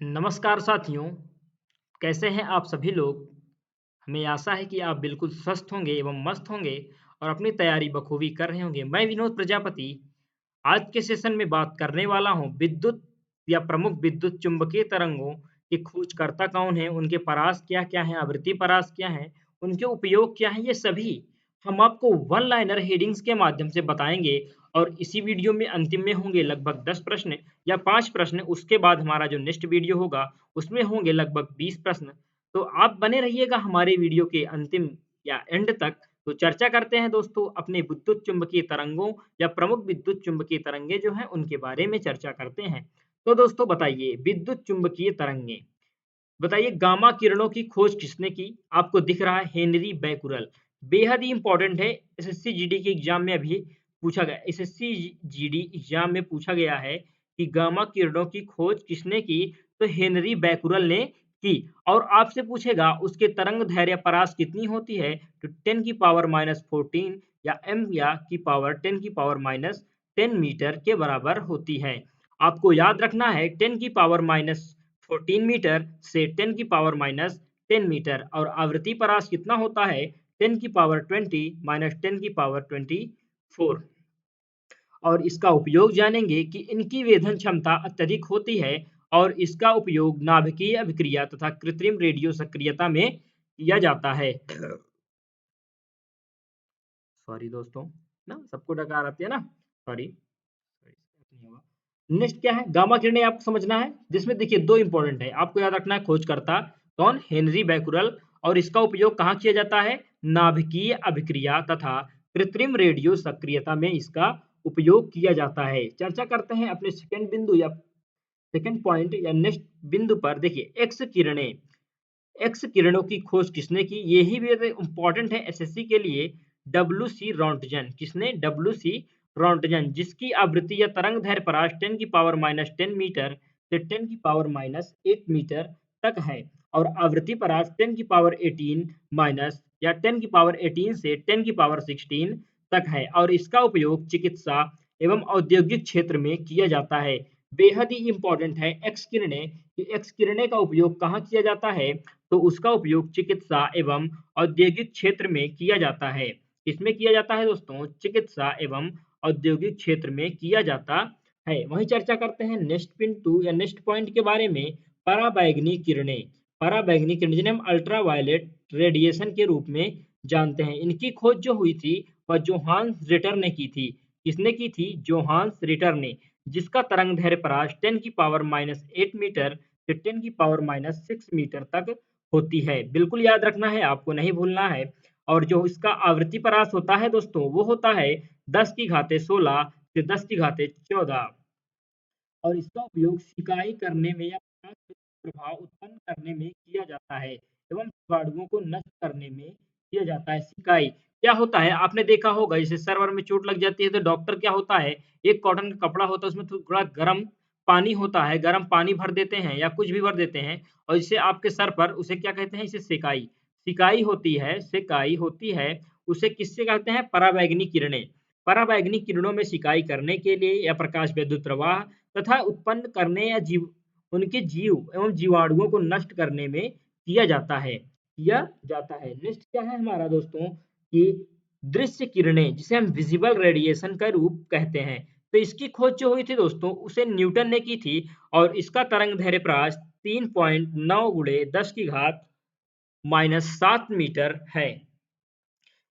नमस्कार साथियों, कैसे हैं आप सभी लोग? हमें आशा है कि आप बिल्कुल स्वस्थ होंगे एवं मस्त होंगे और अपनी तैयारी बखूबी कर रहे होंगे। मैं विनोद प्रजापति आज के सेशन में बात करने वाला हूँ विद्युत या प्रमुख विद्युत चुंबकीय तरंगों के खोजकर्ता कौन है, उनके परास क्या-क्या हैं, आवृत्ति परास क्या हैं, उनके उपयोग क्या हैं, ये सभी हम आपको वन लाइनर हेडिंग्स के माध्यम से बताएँगे और इसी वीडियो में अंतिम में होंगे लगभग 10 प्रश्न या 5 प्रश्न। उसके बाद हमारा जो नेक्स्ट वीडियो होगा, उसमें होंगे लगभग 20 प्रश्न। तो आप बने रहिएगा हमारे वीडियो के अंतिम या एंड तक। तो चर्चा करते हैं दोस्तों अपने विद्युत चुम्बकीय तरंगों या प्रमुख विद्युत चुम्बकीय तरंगे जो हैं उनके बारे में चर्चा करते हैं। तो दोस्तों बताइए विद्युत चुम्बकीय तरंगे, बताइए गामा किरणों की खोज किसने की? आपको दिख रहा है हेनरी बैकुरल। बेहद ही इंपॉर्टेंट है, एसएससी जीडी के एग्जाम में अभी पूछा गया, एसएससी जीडी एग्जाम में पूछा गया है कि गामा किरणों की खोज किसने की? तो हेनरी बैकुरल ने की। और आपसे पूछेगा उसके तरंग दैर्ध्य परास कितनी होती है? तो 10 की पावर -14 या m या की पावर 10 की पावर -10 मीटर के बराबर होती है। आपको याद रखना है 10 की पावर -14 मीटर से 10 की पावर -10 मीटर और आवृत्ति परास कितना होता है? 10 की पावर 20 -10 की पावर 24। और इसका उपयोग जानेंगे कि इनकी वेधन क्षमता अत्यधिक होती है और इसका उपयोग नाभिकीय अभिक्रिया तथा कृत्रिम रेडियो सक्रियता में किया जाता है। सॉरी दोस्तों, ना सबको डकार आती है ना, सॉरी। नेक्स्ट क्या है? गामा किरणें आपको समझना है, जिसमें देखिए 2 इंपॉर्टेंट है, आपको याद रखना है खोजकर्ता कौन? Henry Becquerel. और इसका उपयोग कहाँ किया जाता है? नाभिकीय अभिक्रिया तथा कृत्रिम रेडियो सक्रियता में इसका उपयोग किया जाता है। चर्चा करते हैं अपने सेकंड बिंदु या सेकंड पॉइंट या नेक्स्ट बिंदु पर। देखिए एक्स किरणें, एक्स किरणों की खोज किसने की? ये ही भी इम्पोर्टेंट है एसएससी के लिए। डब्ल्यू सी रॉन्टजन, किसने? डब्ल्यू सी रॉन्टजन, जिसकी आवृत्ति या तरंग दैर्ध्य परास 10 की पावर -10 मीटर से 10 की पावर -8 मीटर तक है और आवृत्ति परास 10 की पावर 18 माइनस या 10 की पावर 18 से 10 की पावर 16 तक है और इसका उपयोग चिकित्सा एवं औद्योगिक क्षेत्र में किया जाता है। बेहद ही इंपॉर्टेंट है एक्स किरणें, कि एक्स किरणें का उपयोग कहाँ किया जाता है? तो उसका उपयोग चिकित्सा एवं औद्योगिक क्षेत्र में किया जाता है। किसमें किया जाता है दोस्तों? चिकित्सा एवं औद्योगिक क्षेत्र में किया जाता है। वहीं चर्चा करते हैं नेक्स्ट बिंदु या नेक्स्ट पॉइंट के बारे में, पराबैंगनी किरणें। पराबैंगनी किरणें जिन्हें हम अल्ट्रावायलेट रेडिएशन के रूप में जानते हैं, इनकी खोज जो हुई थी वह जोहान्स रिटर ने की थी। किसने की थी? जोहान्स रिटर ने, जिसका तरंग दैर्ध्य परास 10 की पावर -8 मीटर से 10 की पावर -6 मीटर तक होती है। बिल्कुल याद रखना है, आपको नहीं भूलना है। और जो इसका आवृत्ति परास होता है दोस्तों, वो होता है 10 की घाते 16 से 10 की घाते 14 और इसका उपयोग सिकाई करने में या प्रकाश प्रभाव उत्पन्न करने में किया जाता है एवं जीवाणुओं को नष्ट करने में किया जाता है। सिकाई क्या होता है? आपने देखा होगा जैसे सर्वर में चोट लग जाती है तो डॉक्टर क्या होता है, एक कॉटन का कपड़ा होता है उसमें थोड़ा गर्म पानी होता है, गर्म पानी भर देते हैं या कुछ भी भर देते हैं और इसे आपके सर पर, उसे क्या कहते हैं? इसे सिकाई, सिकाई होती है, सिकाई होती है। उसे किससे कहते हैं? पराबैंगनी किरणें। पराबैंगनी किरणों में सिकाई करने के लिए या प्रकाश विद्युत प्रवाह तथा उत्पन्न करने या जीव उनके जीव एवं जीवाणुओं को नष्ट करने में किया जाता है, किया जाता है। नेक्स्ट क्या है हमारा दोस्तों? कि दृश्य किरणें, जिसे हम विजिबल रेडिएशन का रूप कहते हैं। तो इसकी खोज जो हुई थी दोस्तों, उसे न्यूटन ने की थी और इसका तरंग दैर्ध्य प्रकाश 3.9 गुणे 10 की घात -7 मीटर है।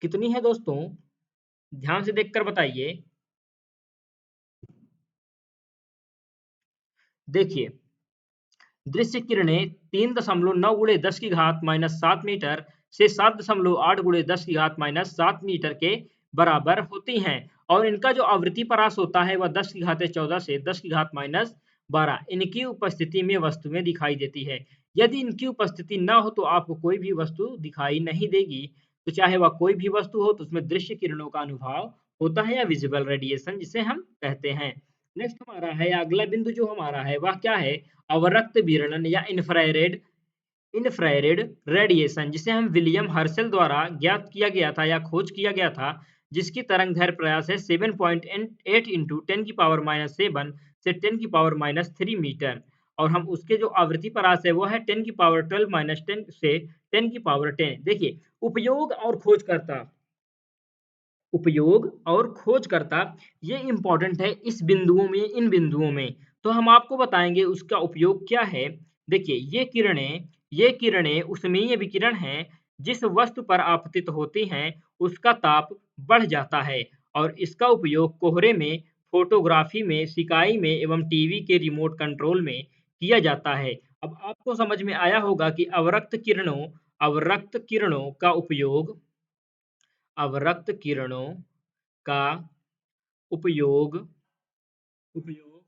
कितनी है दोस्तों? ध्यान से देखकर बताइए। देखिए दृश्य किरणें 3.9 गुणे 10 की घात -7 मीटर से 7.8 गुणे 10 की घात -7 मीटर के बराबर होती हैं और इनका जो आवृत्ति परास होता है वह 10 की घात 14 से 10 की घात -12 इनकी उपस्थिति में वस्तुएं दिखाई देती है। यदि इनकी उपस्थिति ना हो तो आपको कोई भी वस्तु दिखाई नहीं देगी। तो चाहे वह कोई भी वस्तु हो तो उसमें दृश्य किरणों का अनुभव होता है या विजिबल रेडिएशन जिसे हम कहते हैं। नेक्स्ट हमारा है अगला बिंदु जो हमारा है वह क्या है? अवरक्त विरणन या इंफ्रारेड, इंफ्रारेड रेडिएशन, जिसे हम विलियम हर्शल द्वारा ज्ञात किया गया था या खोज किया गया था, जिसकी तरंग दैर्ध्य प्रयास है 7.8 इंटू 10 की पावर -7 से 10 की पावर -3 मीटर और हम उसके जो आवृत्ति परास है वो है 10 की पावर 12 माइनस 10 से 10 की पावर 10। देखिए उपयोग और खोजकर्ता, उपयोग और खोजकर्ता ये इंपॉर्टेंट है इस बिंदुओं में, इन बिंदुओं में। तो हम आपको बताएंगे उसका उपयोग क्या है। देखिए ये किरणें उष्मीय विकिरण हैं, जिस वस्तु पर आपतित होती हैं उसका ताप बढ़ जाता है और इसका उपयोग कोहरे में, फोटोग्राफी में, सिकाई में एवं टीवी के रिमोट कंट्रोल में किया जाता है। अब आपको समझ में आया होगा कि अवरक्त किरणों का उपयोग उपयोग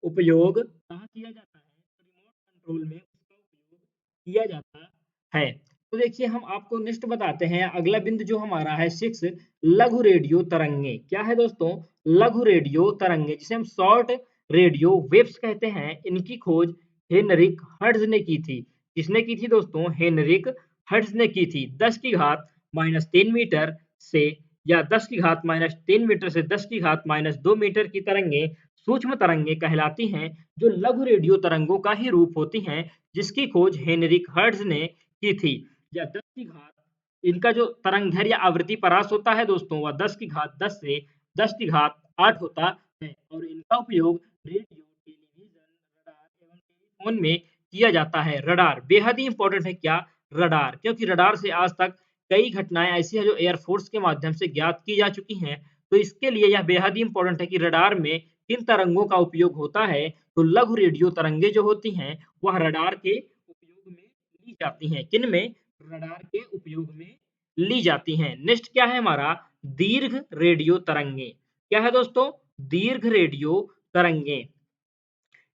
उपयोग कहाँ किया जाता है? तो रिमोट कंट्रोल में उसका उपयोग किया जाता है। तो देखिए हम आपको नेक्स्ट बताते हैं, अगला बिंदु जो हमारा है 6, लघु रेडियो तरंगे। क्या है दोस्तों? लघु रेडियो तरंगे, जिसे हम शॉर्ट रेडियो वेव्स कहते हैं। इनकी खोज हेनरिक हर्ट्ज ने की थी। किसने की थी दोस्तों? हेनरिक हर्ट्ज ने की थी। 10 की घात -3 मीटर से या 10 की घात -3 मीटर से 10 की घात -2 मीटर की तरंगे सूक्ष्म तरंगे कहलाती हैं, जो लघु रेडियो तरंगों का ही रूप होती हैं, जिसकी खोज हेनरिक हर्ट्ज ने की थी। या 10 की घात, इनका जो तरंग दैर्घ्य या आवृत्ति परास होता है दोस्तों, वह 10 की घात 10 से 10 की घात 8 होता है और इनका उपयोग रेडियो, टेलीविजन, रडार एवं टेलीफोन में किया जाता है। रडार बेहद ही इंपॉर्टेंट है। क्या? रडार, क्योंकि रडार से आज तक कई घटनाएं ऐसी हैं जो एयरफोर्स के माध्यम से ज्ञात की जा चुकी हैं। तो इसके लिए यह बेहद ही इंपॉर्टेंट है कि रडार में किन तरंगों का उपयोग होता है। तो लघु रेडियो तरंगे जो होती हैं वह रडार के उपयोग में ली जाती हैं। किन में? रडार के उपयोग में ली जाती हैं। नेक्स्ट क्या है हमारा? दीर्घ रेडियो तरंगे। क्या है दोस्तों? दीर्घ रेडियो तरंगे।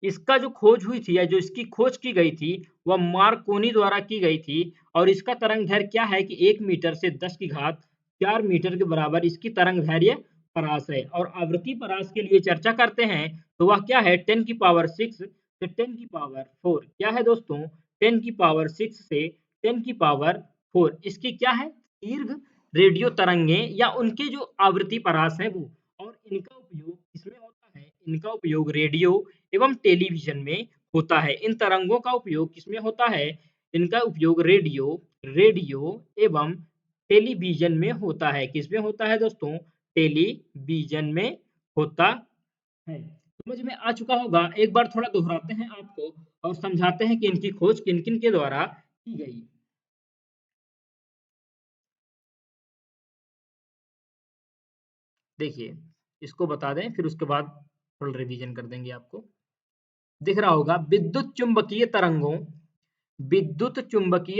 इसका जो खोज हुई थी या जो इसकी खोज की गई थी वह मार्कोनी द्वारा की गई थी और इसका तरंग दैर्घ्य क्या है कि 1 मीटर से 10 की घात 4 मीटर के बराबर इसकी तरंग दैर्घ्य परास है। और आवृत्ति परास के लिए चर्चा करते हैं तो वह क्या है? 10 की पावर 6 से 10 की पावर 4। क्या है दोस्तों? 10 की पावर 6 से 10 की पावर 4। इसकी क्या है? दीर्घ रेडियो तरंगे या उनके जो आवृत्ति परास है वो। और इनका उपयोग किसमें होता है? इनका उपयोग रेडियो एवं टेलीविजन में होता है। इन तरंगों का उपयोग किसमें होता है? इनका उपयोग रेडियो रेडियो एवं टेलीविजन में होता है। किसमें होता है दोस्तों? टेलीविजन में होता है। समझ में आ चुका होगा। एक बार थोड़ा दोहराते हैं आपको और समझाते हैं कि इनकी खोज किन-किन के द्वारा की गई। देखिए, इसको बता दें फिर उसके बाद थोड़ा रिवीजन कर देंगे आपको। दिख रहा होगा विद्युत चुंबकीय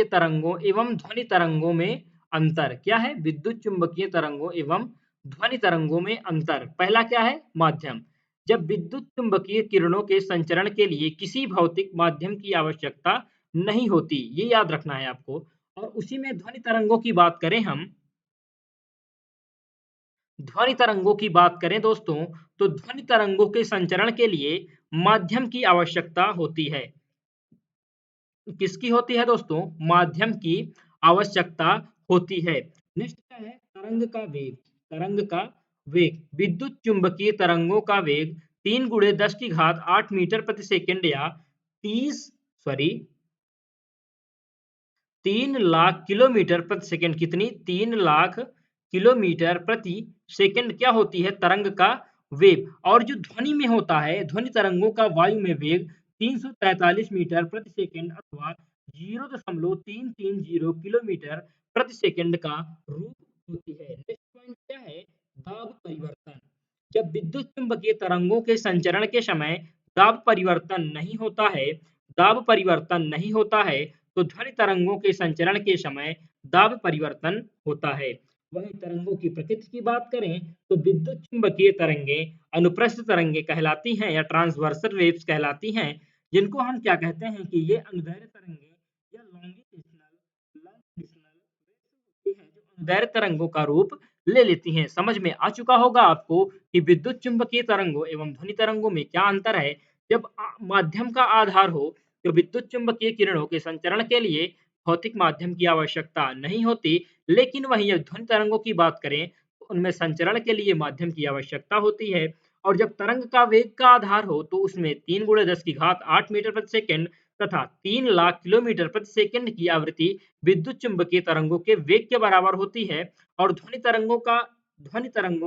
तरंगों एवं ध्वनि तरंगों में अंतर। क्या है? विद्युत चुंबकीय तरंगों एवं ध्वनि तरंगों में अंतर। पहला क्या है? माध्यम। जब विद्युत चुंबकीय किरणों के संचरण के लिए किसी भौतिक माध्यम की आवश्यकता नहीं होती, ये याद रखना है आपको। और उसी में ध्वनि तरंगों की बात करें हम, ध्वनि तरंगों की बात करें दोस्तों, तो ध्वनि तरंगों के संचरण के लिए माध्यम की आवश्यकता होती है। किसकी होती है दोस्तों? माध्यम की आवश्यकता होती है। नेक्स्ट क्या है? तरंग का वेग। तरंग का वेग, विद्युत चुंबकीय तरंगों का वेग 3 गुणे 10 की घात 8 मीटर प्रति सेकंड या 30 सॉरी 3 लाख किलोमीटर प्रति सेकंड। कितनी? 3 लाख किलोमीटर प्रति सेकंड क्या होती है? तरंग का वेग। और जो ध्वनि में होता है, ध्वनि तरंगों का वायु में वेग 343 मीटर प्रति सेकंड अथवा 0.330 किलोमीटर प्रति सेकंड का रूप होती है। नेक्स्ट पॉइंट क्या है? दाब परिवर्तन। जब विद्युत चुंबकीय तरंगों के संचरण के समय दाब परिवर्तन नहीं होता है, दाब परिवर्तन नहीं होता है, तो ध्वनि तरंगों के संचरण के समय दाब परिवर्तन होता है। वहीं तरंगों की प्रकृति की बात करें तो विद्युत चुंबकीय तरंगे अनुप्रस्थ तरंगे कहलाती हैं या ट्रांसवर्सल वेव्स कहलाती हैं, जिनको हम क्या कहते हैं कि ये अनुदैर्ध्य तरंगे या लॉन्गिट्यूडिनल वेव्स होती हैं, जो अनुदैर्ध्य तरंगों का रूप ले लेती हैं। समझ में आ चुका होगा आपको कि विद्युत चुंबकीय तरंगों एवं ध्वनि तरंगों में क्या अंतर है। जब माध्यम का आधार हो तो विद्युत चुंबकीय किरणों के संचरण के लिए भौतिक माध्यम की आवश्यकता नहीं होती, लेकिन वहीं जब ध्वनि तरंगों की बात करें तो उनमें संचरण के लिए माध्यम की आवश्यकता होती है। और जब तरंग का वेग का आधार हो तो उसमें 3 × 10 की घात 8 मीटर प्रति सेकंड तथा 3 लाख किलोमीटर प्रति सेकंड की आवृत्ति विद्युत चुंबकीय तरंगों के वेग के बराबर होती है और ध्वनि तरंगों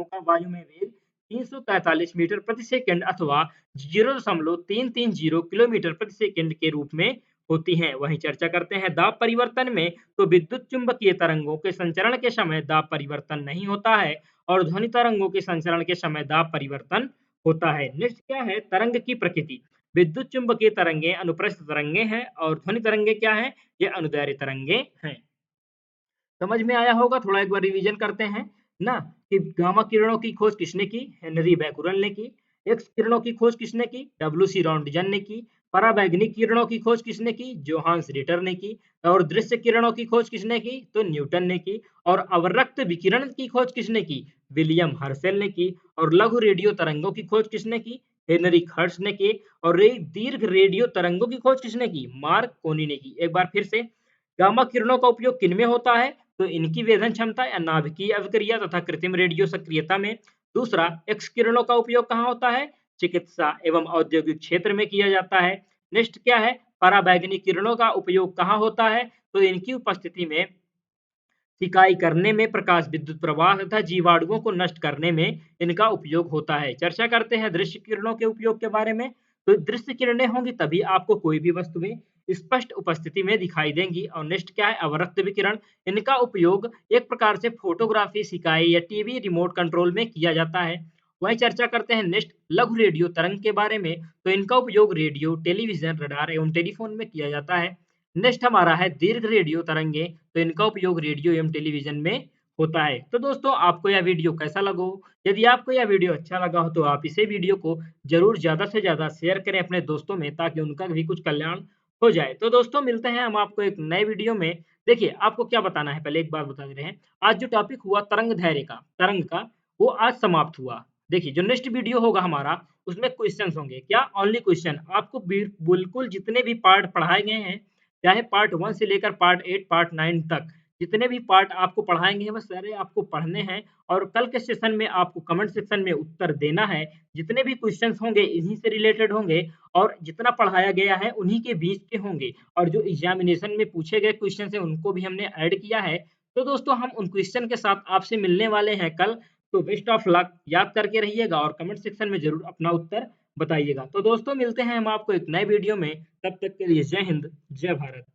का वायु में वेग 343 मीटर प्रति सेकंड अथवा 0.330 किलोमीटर प्रति सेकंड के रूप में होती हैं। वहीं चर्चा करते हैं दाब परिवर्तन में, तो विद्युत चुंबकीय तरंगों के संचरण के समय दाब परिवर्तन नहीं होता है और ध्वनि तरंगों के संचरण के समय दाब परिवर्तन होता है। नेक्स्ट क्या है, तरंग की प्रकृति। विद्युत चुंबकीय तरंगे अनुप्रस्थ तरंगे हैं और ध्वनि तरंगे क्या हैं, ये अनुदैर्ध्य तरंगे हैं। समझ में आया होगा, थोड़ा एक बार रिवीजन करते हैं ना कि गामा किरणों की खोज किसने की, हेनरी बैकुरल ने की। एक्स किरणों की खोज किसने की, डब्ल्यू.सी. रॉन्टजन ने की। पराबैंगनी किरणों की खोज किसने की, जोहान्स रिटर ने की। और दृश्य किरणों की खोज किसने की, तो न्यूटन ने की। और अवरक्त विकिरण की खोज किसने की, विलियम हर्शेल ने की। और लघु रेडियो तरंगों की खोज किसने की, हेनरी हर्ट्ज ने की। और दीर्घ रेडियो तरंगों की खोज किसने की, मार्क कोनी ने की। एक बार फिर से, गामा किरणों का उपयोग किनमें होता है, तो इनकी वेधन क्षमता या नाभिकीय अभिक्रिया तथा कृत्रिम रेडियो सक्रियता में। दूसरा, एक्स किरणों का उपयोग कहाँ होता है, चिकित्सा एवं औद्योगिक क्षेत्र में किया जाता है। नेक्स्ट क्या है, पराबैंगनी किरणों का उपयोग कहाँ होता है, तो इनकी उपस्थिति में सिकाई करने में, प्रकाश विद्युत प्रवाह तथा जीवाणुओं को नष्ट करने में इनका उपयोग होता है। चर्चा करते हैं दृश्य किरणों के उपयोग के बारे में। तो दृश्य किरणें होंगी तभी आपको कोई भी वस्तुएं स्पष्ट उपस्थिति में दिखाई देंगी। और नेक्स्ट क्या है, अवरक्त विकिरण। इनका उपयोग एक प्रकार से फोटोग्राफी, सिकाई या टीवी रिमोट कंट्रोल में किया जाता है। वही चर्चा करते हैं नेक्स्ट लघु रेडियो तरंग के बारे में। तो इनका उपयोग रेडियो, टेलीविजन, रडार एवं टेलीफोन में किया जाता है। नेक्स्ट हमारा है दीर्घ रेडियो तरंगे। तो इनका उपयोग रेडियो एवं टेलीविजन में होता है। तो दोस्तों, आपको यह वीडियो कैसा लगा हो? यदि आपको यह वीडियो अच्छा लगा हो तो आप इसे वीडियो को जरूर ज्यादा से ज्यादा शेयर करें अपने दोस्तों में, ताकि उनका भी कुछ कल्याण हो जाए। तो दोस्तों, मिलते हैं हम आपको एक नए वीडियो में। देखिए, आपको क्या बताना है, पहले एक बात बता दे रहे हैं। आज जो टॉपिक हुआ तरंग का, वो आज समाप्त हुआ। देखिए, जो नेक्स्ट वीडियो होगा हमारा, उसमें क्वेश्चंस होंगे। क्या, ओनली क्वेश्चन। आपको बिल्कुल जितने भी पार्ट पढ़ाए गए हैं, चाहे पार्ट 1 से लेकर पार्ट 8, पार्ट 9 तक, जितने भी पार्ट आपको पढ़ाएँगे हैं, वो सारे आपको पढ़ने हैं। और कल के सेशन में आपको कमेंट सेक्शन में उत्तर देना है। जितने भी क्वेश्चंस होंगे इन्हीं से रिलेटेड होंगे और जितना पढ़ाया गया है उन्हीं के बीच के होंगे। और जो एग्जामिनेशन में पूछे गए क्वेश्चंस हैं उनको भी हमने ऐड किया है। तो दोस्तों, हम उन क्वेश्चन के साथ आपसे मिलने वाले हैं कल। तो बेस्ट ऑफ लक, याद करके रहिएगा और कमेंट सेक्शन में ज़रूर अपना उत्तर बताइएगा। तो दोस्तों, मिलते हैं हम आपको एक नए वीडियो में। तब तक के लिए जय हिंद, जय भारत।